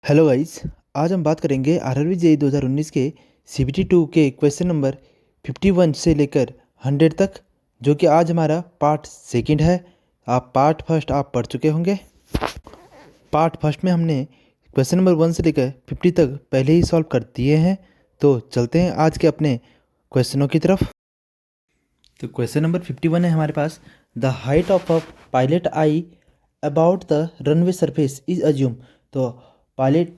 Hello guys. आज हम बात करेंगे आरआरबी जेईई 2019 के सीबीटी 2 के क्वेश्चन नंबर 51 से लेकर 100 तक, जो कि आज हमारा पार्ट सेकंड है। आप पार्ट फर्स्ट आप पढ़ चुके होंगे। पार्ट फर्स्ट में हमने क्वेश्चन नंबर 1 से लेकर 50 तक पहले ही सॉल्व कर दिए हैं। तो चलते हैं आज के अपने क्वेश्चनों की तरफ। तो क्वेश्चन नंबर 51 है हमारे पास। The height of a pilot eye about the runway surface is assume. तो पायलट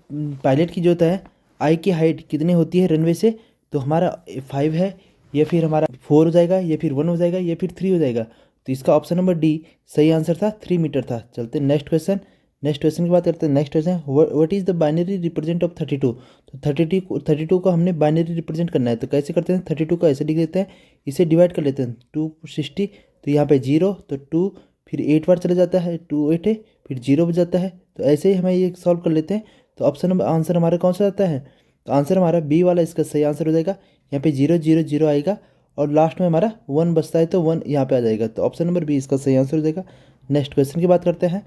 पायलट की जो होता है आई की हाइट कितनी होती है रनवे से, तो हमारा 5 है, या फिर हमारा 4 हो जाएगा, या फिर 1 हो जाएगा, या फिर 3 हो जाएगा। तो इसका ऑप्शन नंबर डी सही आंसर था, 3 मीटर था। चलते हैं नेक्स्ट क्वेश्चन। नेक्स्ट क्वेश्चन की बात करते हैं। Next question, what is the binary represent of 32। तो 32 को हमने बाइनरी रिप्रेजेंट करना है। तो कैसे करते हैं, 32 को ऐसे लिख देते हैं, इसे डिवाइड कर लेते हैं 260। तो यहाँ पे 0 तो 2, फिर 8 बार चला जाता है, 2 8 है, फिर 0 बच जाता है। तो ऐसे ही हमें ये सॉल्व कर लेते हैं। तो ऑप्शन नंबर आंसर हमारा कौन सा आता है, तो आंसर हमारा बी वाला इसका सही आंसर हो जाएगा। यहाँ पे 0 0 0 आएगा और लास्ट में हमारा 1 बचता है, तो 1 यहाँ पे आ जाएगा। तो ऑप्शन नंबर बी इसका सही आंसर हो जाएगा। नेक्स्ट क्वेश्चन की बात करते हैं।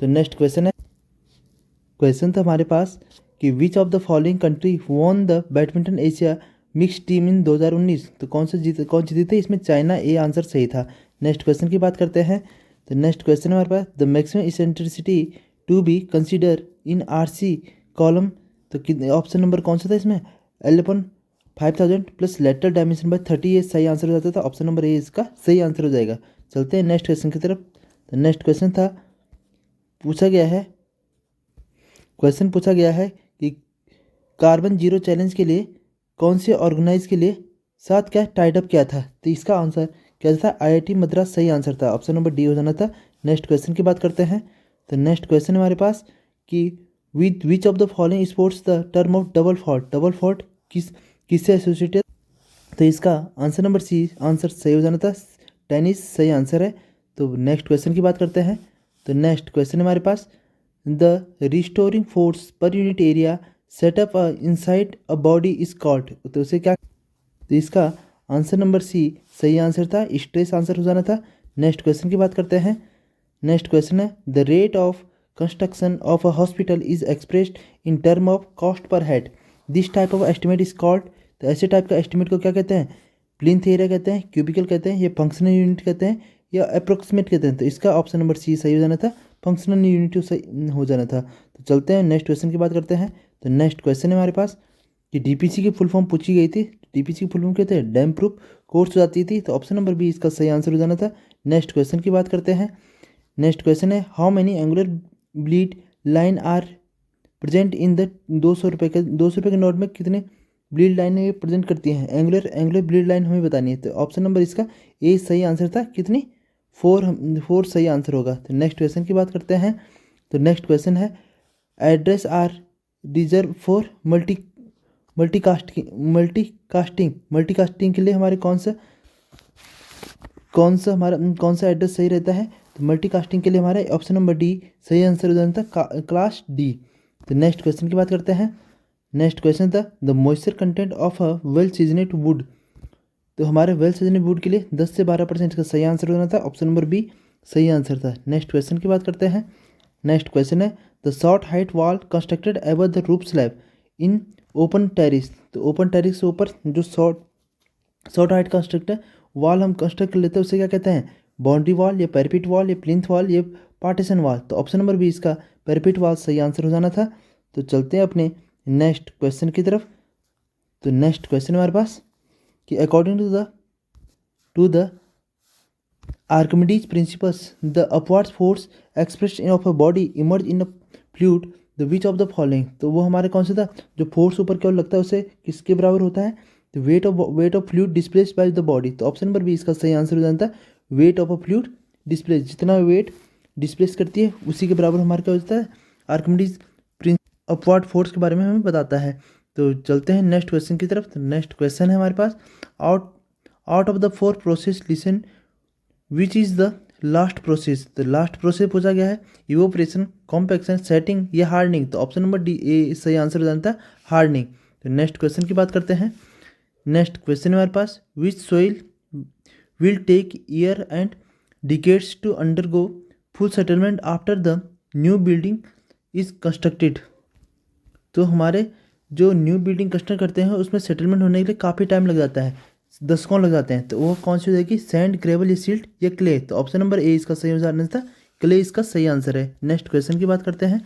तो नेक्स्ट क्वेश्चन है, क्वेश्चन था हमारे पास कि which of the following country won the badminton Asia mix team in 2019। तो कौन जीती थी इसमें, चाइना। ए आंसर सही था। नेक्स्ट क्वेश्चन की बात करते हैं। तो नेक्स्ट क्वेश्चन हमारे पास, the maximum eccentricity to be consider in RC column. तो ऑप्शन नंबर कौन सा था इसमें, L/5000 plus lateral dimension bye 30, ये सही आंसर हो जाता था। ऑप्शन नंबर ए इसका सही आंसर हो जाएगा। चलते हैं नेक्स्ट क्वेश्चन की तरफ। तो नेक्स्ट क्वेश्चन था, पूछा गया है क्वेश्चन पूछा गया है कि कार्बन जीरो चैलेंज के लिए कौन से ऑर्गेनाइज के लिए साथ क्या टाइड अप किया था। तो इसका आंसर क्या था, आईआईटी मद्रास सही आंसर था। ऑप्शन नंबर डी हो जाना था। नेक्स्ट क्वेश्चन की बात करते हैं। तो नेक्स्ट क्वेश्चन हमारे पास कि with which of the following sports the term of double fault किससे एसोसिएटेड। तो इसका आंसर नंबर सी आंसर सही हो जाना था, टेनिस सही आंसर है। तो नेक्स्ट क्वेश्चन की बात करते हैं। तो नेक्स्ट क्वेश्चन हमारे पास, the restoring force per unit area setup inside a body is called. तो उसे क्या, तो इसका आंसर नंबर सी सही आंसर था, स्ट्रेस आंसर हो जाना था। नेक्स्ट क्वेश्चन की बात करते हैं। नेक्स्ट क्वेश्चन है, the rate of construction of a hospital is expressed in term of cost per head. This type of estimate is called. तो ऐसे टाइप का एस्टिमेट को क्या कहते हैं, प्लिंथ एरिया कहते हैं, क्यूबिकल कहते हैं, या फंक्शनल यूनिट कहते हैं, या अप्रोक्सीमेट कहते हैं। तो इसका ऑप्शन नंबर सी सही हो जाना था, फंक्शनल यूनिट सही हो जाना था। तो चलते हैं नेक्स्ट क्वेश्चन की बात करते हैं। तो नेक्स्ट क्वेश्चन है हमारे पास कि डीपीसी की फुल फॉर्म पूछी गई थी। डीपीसी की फुल फॉर्म कहते हैं डैम प्रूफ कोर्स हो जाती थी। तो ऑप्शन नंबर बी इसका सही आंसर हो जाना था। नेक्स्ट क्वेश्चन की बात करते हैं। नेक्स्ट क्वेश्चन है, how many angular bleed line are present in the 200 रुपये के नोट में कितने ब्लीड लाइन ये प्रेजेंट करती हैं। एंगुलर ब्लीड लाइन हमें बतानी है। तो ऑप्शन नंबर इसका ए सही आंसर था, कितनी, 4 सही आंसर होगा। तो नेक्स्ट क्वेश्चन की बात करते हैं। तो नेक्स्ट क्वेश्चन है, address are reserve for multicasting के लिए हमारे कौन सा एड्रेस सही रहता है। तो मल्टीकास्टिंग के लिए हमारा ऑप्शन नंबर डी सही आंसर हो जाता था, क्लास डी। तो नेक्स्ट क्वेश्चन की बात करते हैं। नेक्स्ट क्वेश्चन था, the moisture content of a well seasoned wood. तो हमारे वेल सीजनेड वुड के लिए 10 से 12% का सही आंसर होना था। ऑप्शन नंबर बी सही आंसर था। नेक्स्ट क्वेश्चन की बात करते हैं। नेक्स्ट क्वेश्चन है, the short height wall constructed ever the roof slab in open terrace. तो ओपन टेरिस से ऊपर जो शॉर्ट हाइट कंस्ट्रक्ट है वॉल हम कंस्ट्रक्ट कर लेते हैं, उसे क्या कहते हैं, बाउंड्री वॉल, या पैरापेट वॉल, या प्लिंथ वॉल, या पार्टीशन वॉल। तो ऑप्शन नंबर बी इसका पैरापेट वॉल सही आंसर हो जाना था। तो चलते हैं अपने नेक्स्ट क्वेश्चन की तरफ। तो नेक्स्ट क्वेश्चन हमारे पास कि according to the Archimedes principles the upwards force expressed in of a body immerse in a fluid the which of the following. तो वो हमारे कौन सा था, जो फोर्स ऊपर की ओर लगता है उसे किसके बराबर होता है, तो weight of fluid displaced by the body. तो ऑप्शन नंबर बी इसका सही आंसर हो जाता है, weight of a fluid displace, जितना वेट डिस्प्लेस करती है उसी के बराबर हमारे क्या होता है, आर्किमिडीज प्रिंस अपवर्ड फोर्स के बारे में हमें बताता है। तो चलते हैं नेक्स्ट क्वेश्चन की तरफ। तो नेक्स्ट क्वेश्चन है हमारे पास, out of the 4 process listen which is the last process. तो लास्ट प्रोसेस पूछा गया है, इवोपरेशन, कॉम्पैक्शन, सेटिंग, या हार्डनिंग। तो ऑप्शन नंबर डी ए सही आंसर हो जाता है, हार्डनिंग। तो नेक्स्ट क्वेश्चन की बात करते हैं। नेक्स्ट क्वेश्चन हमारे पास, which soil will take year and decades to undergo full settlement after the new building is constructed. तो हमारे जो न्यू बिल्डिंग कंस्ट्रक्ट करते हैं उसमें सेटलमेंट होने के लिए काफ़ी टाइम लग जाता है, दशकों लग जाते हैं। तो वो कौन सी हो जाएगी, सैंड, ग्रेवल या सिल्ट या क्ले। तो ऑप्शन नंबर ए इसका सही आंसर था, क्ले इसका सही आंसर है। नेक्स्ट क्वेश्चन की बात करते हैं।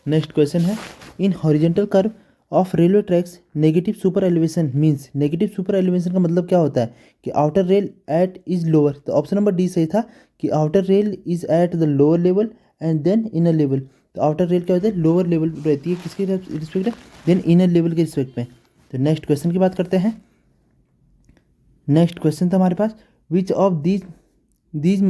नेक्स्ट क्वेश्चन है, in horizontal curve of railway tracks negative super elevation means, negative super elevation का मतलब क्या होता है कि outer rail at is lower. तो ऑप्शन नंबर डी सही था कि outer rail is at the lower level and then inner level. तो आउटर रेल क्या होता है, लोअर लेवल रहती है किसके रिस्पेक्ट में, देन इनर लेवल के रिस्पेक्ट में। तो नेक्स्ट क्वेश्चन की बात करते हैं। नेक्स्ट क्वेश्चन था हमारे पास, which of these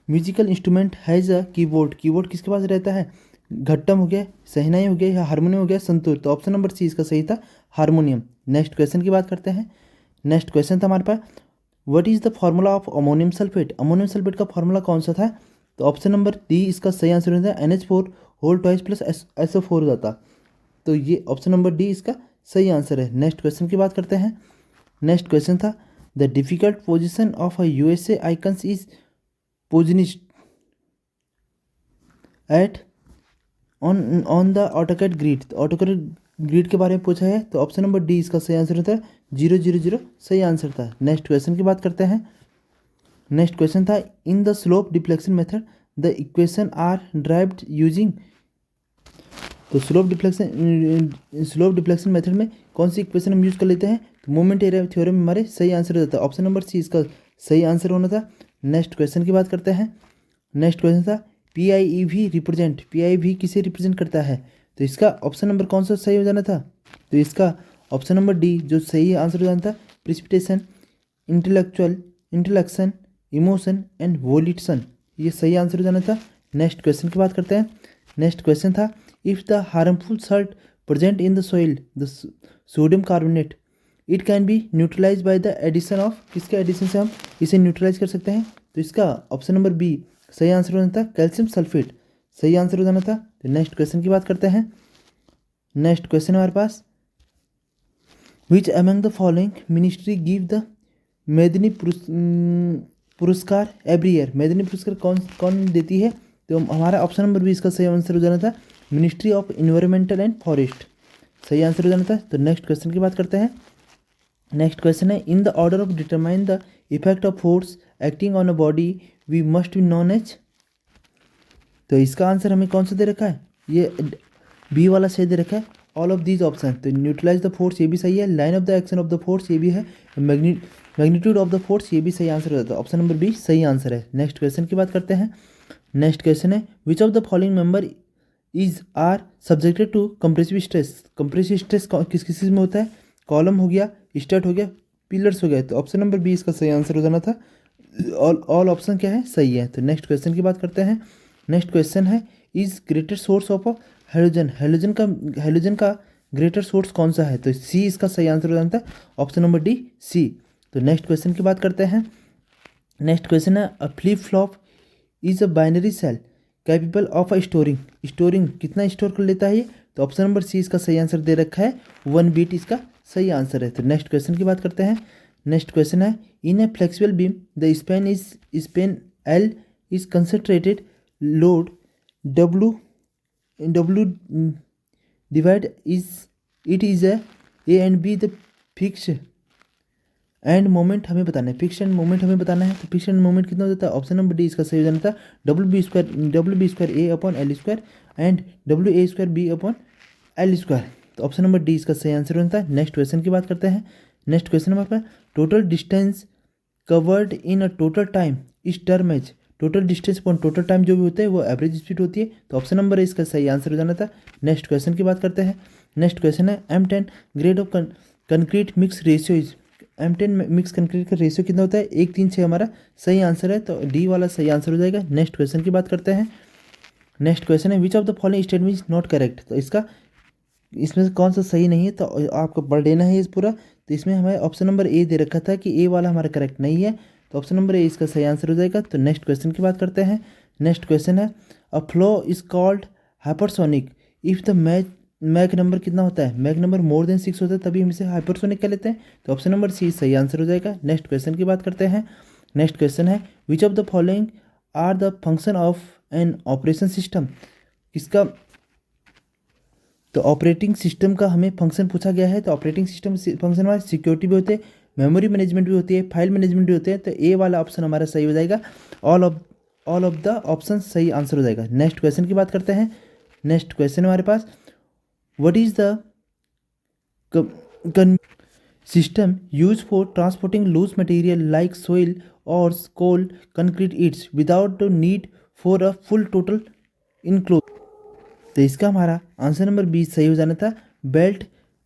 musical instrument has a keyboard. Keyboard किसके पास रहता है, घट्टम हो गया, सहनाई हो गया या हारमोनियम हो गया, संतूर। तो ऑप्शन नंबर सी इसका सही था, हारमोनियम। नेक्स्ट क्वेश्चन की बात करते हैं। नेक्स्ट क्वेश्चन था हमारे पास, what is the formula of ammonium sulphate. Ammonium sulphate का फार्मूला कौन सा था। तो ऑप्शन नंबर डी इसका सही आंसर होता है, NH4 whole twice plus SO4 हो जाता। तो ये ऑप्शन नंबर डी इसका सही आंसर है। नेक्स्ट क्वेश्चन की बात करते हैं। नेक्स्ट क्वेश्चन था, the difficult position of a USA icons is positioned at on the AutoCAD grid. तो ऑटोकैड ग्रिड के बारे में पूछा है, तो ऑप्शन नंबर डी इसका सही आंसर होता है, 000 सही आंसर था। नेक्स्ट क्वेश्चन की बात करते हैं। नेक्स्ट क्वेश्चन था, in the slope deflection method the equation are derived using. तो स्लोप डिफ्लेक्शन मेथड में कौन सी इक्वेशन हम यूज़ कर लेते हैं, तो मोमेंट एरिया थ्योरम हमारे सही आंसर हो जाता है, ऑप्शन नंबर सी इसका सही आंसर होना था। नेक्स्ट क्वेश्चन की बात करते हैं। नेक्स्ट क्वेश्चन था, PIV किसे रिप्रेजेंट करता है। तो इसका ऑप्शन नंबर कौन सा सही हो जाना था, तो इसका ऑप्शन नंबर डी जो सही आंसर हो जाना था, प्रिसिपिटेशन, इंटेलेक्शन, इमोशन एंड वोलिट्सन, ये सही आंसर हो जाना था। नेक्स्ट क्वेश्चन की बात करते हैं। नेक्स्ट क्वेश्चन था, if the harmful salt present in the soil the sodium carbonate it can be neutralize by the addition of, किसके एडिशन से हम इसे न्यूट्रलाइज कर सकते हैं। तो इसका ऑप्शन नंबर बी सही आंसर हो जाता है, कैल्शियम सल्फेट, सही आंसर हो जाना था। तो नेक्स्ट क्वेश्चन की बात करते हैं। नेक्स्ट क्वेश्चन हमारे पास, which among the following ministry give the Medini पुरस्कार एवरी ईयर। मेदिनी पुरस्कार कौन देती है, तो हमारा ऑप्शन नंबर बी इसका सही आंसर हो जाना था, ministry of environmental and forest, सही आंसर हो जाना था। तो नेक्स्ट क्वेश्चन की बात करते हैं। नेक्स्ट क्वेश्चन है, in the order of determine the effect of force acting on a body we must be known as. तो इसका आंसर हमें कौन सा दे रखा है, ये बी वाला सही दे रखा है, ऑल ऑफ दीज ऑप्शन। तो न्यूट्रलाइज द फोर्स ये भी सही है, line of the action of the force ये भी है, मैग्नीट्यूड ऑफ द फोर्स ये भी सही आंसर हो जाता है, ऑप्शन नंबर बी सही आंसर है। नेक्स्ट क्वेश्चन की बात करते हैं। नेक्स्ट क्वेश्चन है, which of the following member is are subjected to compressive stress. Compressive stress किस किस में होता है, कॉलम हो गया, स्टड हो गया, पिलर्स हो गया। तो ऑप्शन नंबर बी इसका सही आंसर हो जाना था, ऑल ऑप्शन क्या है, सही है। तो नेक्स्ट क्वेश्चन की बात करते हैं। नेक्स्ट क्वेश्चन है, is greater source of hydrogen, hydrogen का ग्रेटर सोर्स कौन सा है। तो सी इसका सही आंसर हो जाना था, ऑप्शन नंबर डी सी। तो नेक्स्ट क्वेश्चन की बात करते हैं। नेक्स्ट क्वेश्चन है, a flip flop is a binary cell capable of a storing कितना स्टोर कर लेता है ये। तो ऑप्शन नंबर सी इसका सही आंसर दे रखा है, 1 बीट इसका सही आंसर है। तो नेक्स्ट क्वेश्चन की बात करते हैं। नेक्स्ट क्वेश्चन है, in a flexible beam the span L is concentrated load W divide it is A and B the fix end moment हमें बताना है, फिक्स एंड मोमेंट हमें बताना है। तो फिक्स एंड मोमेंट कितना हो जाता है, ऑप्शन नंबर डी इसका सही हो जाना था, WB² A upon L² and WA² B upon L²। तो ऑप्शन नंबर डी इसका सही आंसर होता है। नेक्स्ट क्वेश्चन की बात करते हैं। नेक्स्ट क्वेश्चन हमारे पास, total distance covered in a total time is term as, total distance upon total time जो भी होता है वो एवरेज स्पीड होती है। तो ऑप्शन नंबर इसका सही आंसर हो जाना था। नेक्स्ट क्वेश्चन की बात करते हैं। नेक्स्ट क्वेश्चन है, M10 grade of concrete mix ratio is, M10 mix concrete का रेशियो कितना होता है, 1:3:6 हमारा सही आंसर है, तो डी वाला सही आंसर हो जाएगा। नेक्स्ट क्वेश्चन की बात करते हैं। नेक्स्ट क्वेश्चन है, which of the following statement is not correct. तो इसमें से कौन सा सही नहीं है, तो आपको पढ़ लेना है इस पूरा। तो इसमें हमें ऑप्शन नंबर ए दे रखा था कि ए वाला हमारा करेक्ट नहीं है, तो ऑप्शन नंबर ए इसका सही आंसर हो जाएगा। तो नेक्स्ट क्वेश्चन की बात करते हैं। नेक्स्ट क्वेश्चन है, a flow is called hypersonic if the Mach number कितना होता है, मैक नंबर मोर देन 6 होता है तभी हम इसे हाइपरसोनिक कह लेते हैं। तो ऑप्शन नंबर सी सही आंसर हो जाएगा। नेक्स्ट क्वेश्चन की बात करते हैं। नेक्स्ट क्वेश्चन है, which of the following are the function of an operation system, किसका। तो ऑपरेटिंग सिस्टम का हमें फंक्शन पूछा गया है, तो ऑपरेटिंग सिस्टम फंक्शन हमारे सिक्योरिटी भी होते हैं, मेमोरी मैनेजमेंट भी होती है, फाइल मैनेजमेंट भी होते हैं। तो ए वाला ऑप्शन हमारा सही हो जाएगा, ऑल ऑफ द ऑप्शन सही आंसर हो जाएगा। नेक्स्ट क्वेश्चन की बात करते हैं। नेक्स्ट क्वेश्चन हमारे पास, what is the system used for transporting loose material like soil or coal concrete its without the need for a full total enclosure। तो इसका हमारा आंसर नंबर 20 सही हो जाना था। बेल्ट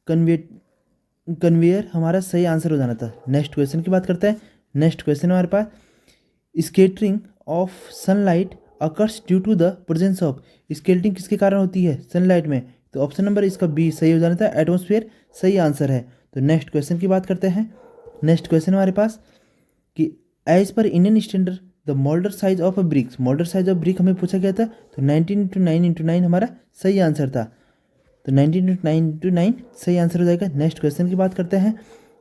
कन्वेयर हमारा सही आंसर हो जाना था। नेक्स्ट क्वेश्चन की बात करते हैं। नेक्स्ट क्वेश्चन हमारे पास, scattering of sunlight occurs due to the presence of. Scattering किसके कारण होती है? सनलाइट में। तो ऑप्शन नंबर इसका बी सही हो जाना था, एटमॉस्फेयर सही आंसर है। तो नेक्स्ट क्वेश्चन की बात करते हैं। नेक्स्ट क्वेश्चन हमारे पास कि as per Indian standard the moulder size of a bricks, moulder size of brick हमें पूछा गया था। तो 19 × 9 × 9 हमारा सही आंसर था। तो 19 × 9 सही आंसर हो जाएगा। नेक्स्ट क्वेश्चन की बात करते हैं।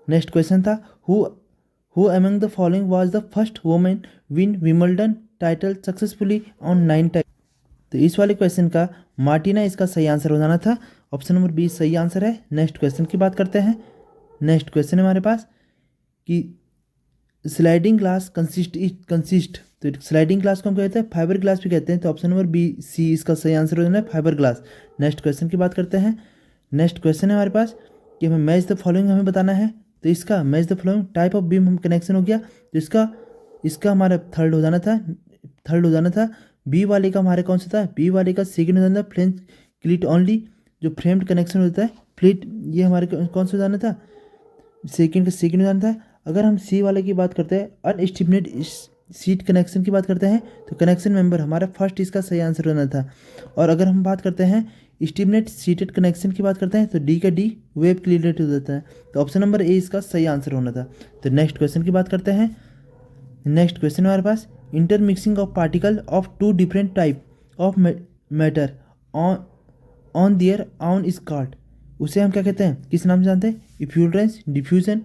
नेक्स्ट क्वेश्चन था, who among the following was the first women win Wimbledon title successfully on 9 time. तो इस वाले क्वेश्चन का मार्टिना इसका सही आंसर हो जाना था। ऑप्शन नंबर 20 सही आंसर है। नेक्स्ट क्वेश्चन की बात करते हैं। नेक्स्ट क्वेश्चन है हमारे पास कि स्लाइडिंग ग्लास कंसिस्ट। तो स्लाइडिंग ग्लास को हम कहते हैं फाइबर ग्लास भी कहते हैं। तो ऑप्शन नंबर बी सी इसका सही आंसर हो जाना है, फाइबर ग्लास। नेक्स्ट क्वेश्चन की बात करते हैं। नेक्स्ट क्वेश्चन है हमारे पास कि हमें मैच द फॉलोइंग हमें बताना है। तो इसका match the following type of beam हम कनेक्शन हो गया। तो इसका हमारा थर्ड हो जाना था। बी वाले का हमारे कौन सा था? बी वाले का सेकंड हो जाना था, फ्लेंज क्लिट ओनली, जो फ्रेम्ड कनेक्शन होता है फ्लिट, ये हमारे कौन सा हो जाना था? सेकंड का सेकंड हो जाना था। अगर हम सी वाले की बात करते हैं, अनएस्टिमेटेड सीट कनेक्शन की बात करते हैं, तो कनेक्शन मेंबर हमारा फर्स्ट इसका सही आंसर होना था। और अगर हम बात करते हैं एस्टिमेट सीटेड कनेक्शन की बात करते हैं, तो डी का डी वेब क्लियरेट हो जाता है। तो ऑप्शन नंबर ए इसका सही आंसर होना था। तो नेक्स्ट क्वेश्चन की बात करते हैं। नेक्स्ट क्वेश्चन हमारे पास, intermixing of particle of two different type of matter on their own is called. उसे हम क्या कहते हैं, किस नाम से जानते हैं? इफ्यूलेंस, डिफ्यूजन,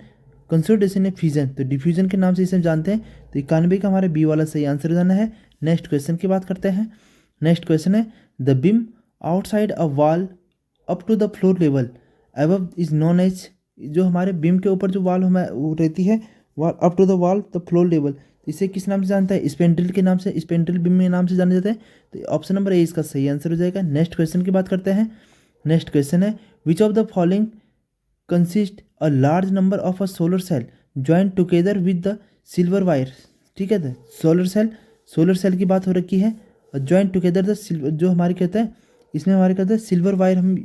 कंसोलिडेशन या फ्यूजन। तो डिफ्यूजन के नाम से इसे हम जानते हैं। तो 91 का हमारे बी वाला सही आंसर हो जाना है। नेक्स्ट क्वेश्चन की बात करते हैं। नेक्स्ट क्वेश्चन है, the beam outside a wall up to the floor level above is known as. जो हमारे बीम के ऊपर जो वॉल हमें वो रहती है, wall up to the wall the floor level, इसे किस नाम से जानता है? स्पेंड्रिल के नाम से, स्पेंड्रिल बीम के नाम से जाने जाते हैं। तो ऑप्शन नंबर ए इसका सही आंसर हो जाएगा। नेक्स्ट क्वेश्चन की बात करते हैं। नेक्स्ट क्वेश्चन है, which of the following consist a large number of a solar cell join together with the silver wire. ठीक है, तो सोलर सेल की बात हो रखी है, और ज्वाइन टुगेदर द सिल्वर, जो हमारे कहते हैं इसमें हमारे कहते हैं सिल्वर वायर हम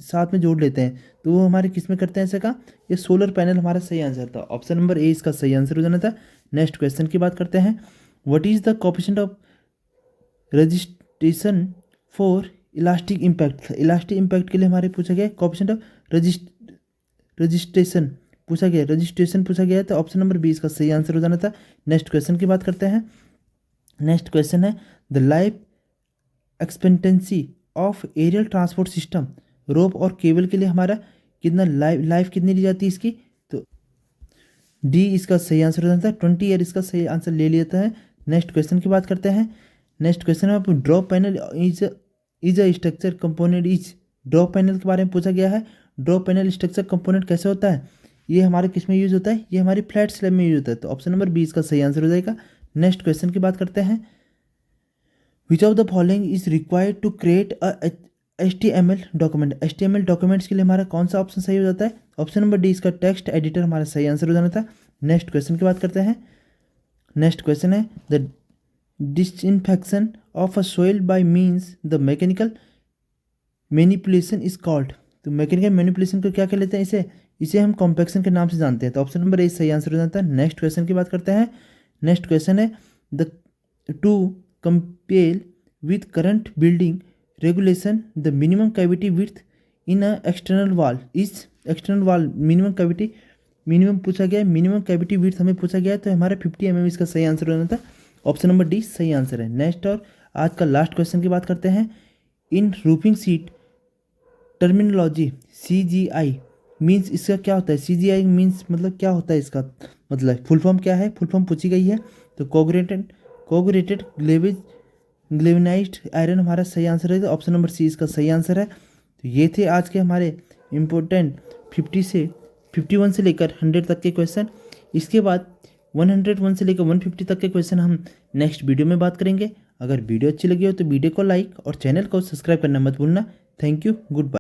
साथ में जोड़ लेते हैं, तो वो हमारे किस में करते हैं ऐसा काम? ये सोलर पैनल हमारा सही आंसर था। ऑप्शन नंबर ए इसका सही आंसर हो जाना था। नेक्स्ट क्वेश्चन की बात करते हैं। What is the coefficient of registration for elastic impact. Elastic impact के लिए हमारे पूछा गया कोएफिशिएंट ऑफ रजिस्ट्रेशन पूछा गया है। तो ऑप्शन नंबर बी इसका सही आंसर हो जाना था। नेक्स्ट क्वेश्चन की बात करते हैं। नेक्स्ट क्वेश्चन है, the life expectancy of aerial transport system rope और केबल के लिए हमारा कितना लाइफ कितनी ली जाती है इसकी? तो डी इसका सही आंसर हो जाता है, 20 ईयर इसका सही आंसर ले लेता है। नेक्स्ट क्वेश्चन की बात करते हैं। नेक्स्ट क्वेश्चन में drop panel is a structure component is. Drop panel के बारे में पूछा गया है। ड्रॉप पैनल स्ट्रक्चर कंपोनेंट कैसे होता है? ये हमारे किस में यूज होता है? ये हमारी फ्लैट स्लैब में यूज होता है। तो ऑप्शन नंबर बी इसका सही आंसर हो जाएगा। नेक्स्ट क्वेश्चन की बात करते हैं। Which of the following is required to create a HTML document. HTML documents के लिए हमारा कौन सा ऑप्शन सही हो जाता है? ऑप्शन नंबर डी इसका टेक्स्ट एडिटर हमारा सही आंसर हो जाना था। नेक्स्ट क्वेश्चन की बात करते हैं। नेक्स्ट क्वेश्चन है, the disinfection of a soil bye means the mechanical manipulation is called. तो मैकेनिकल मैनिपुलेशन को क्या कह लेते हैं? इसे हम कॉम्पैक्शन के नाम से जानते हैं। तो ऑप्शन नंबर ए सही आंसर हो जाता है। नेक्स्ट क्वेश्चन की बात करते हैं। नेक्स्ट क्वेश्चन है, the two compare with current building regulation the minimum cavity width in a external wall is. External wall minimum पूछा गया है, मिनिमम कैविटी विड्थ हमें पूछा गया है। तो हमारा 50 mm इसका सही आंसर होना था। ऑप्शन नंबर डी सही आंसर है। नेक्स्ट और आज का लास्ट क्वेश्चन की बात करते हैं। In roofing sheet terminology CGI means इसका क्या होता है? CGI मीन्स मतलब क्या होता है? इसका मतलब फुल फॉर्म क्या है? फुल फॉर्म पूछी गई है। तो कोगरेटेड ग्लेवेनाइज्ड आयरन हमारा सही आंसर है। तो ऑप्शन नंबर सी इसका सही आंसर है। तो ये थे आज के हमारे इम्पोर्टेंट 51 से लेकर 100 तक के क्वेश्चन। इसके बाद 101 से लेकर 150 तक के क्वेश्चन हम नेक्स्ट वीडियो में बात करेंगे। अगर वीडियो अच्छी लगी हो तो वीडियो को लाइक और चैनल को सब्सक्राइब करना मत भूलना। Thank you, good bye.